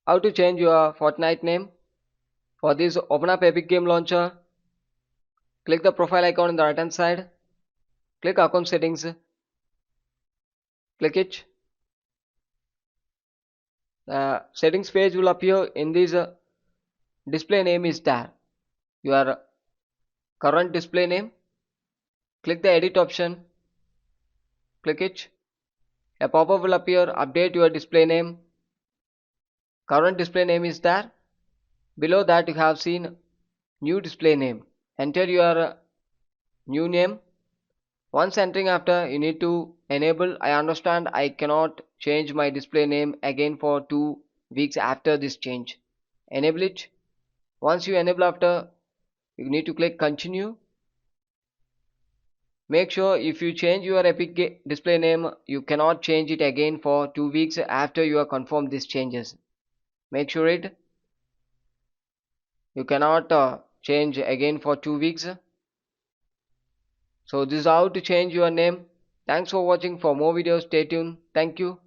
How to change your Fortnite name? For this, open up Epic Game Launcher. Click the profile icon on the right hand side. Click account settings. Click it. The settings page will appear. In this display name is there. Your current display name. Click the edit option. Click it. A pop-up will appear. Update your display name. Current display name is there. Below that you have seen new display name. Enter your new name. Once entering, after you need to enable I understand I cannot change my display name again for 2 weeks after this change. Enable it. Once you enable, after you need to click continue. Make sure if you change your display name, you cannot change it again for 2 weeks after you have confirmed these changes. Make sure you cannot change again for 2 weeks. So this is how to change your name. Thanks for watching. For more videos, stay tuned. Thank you.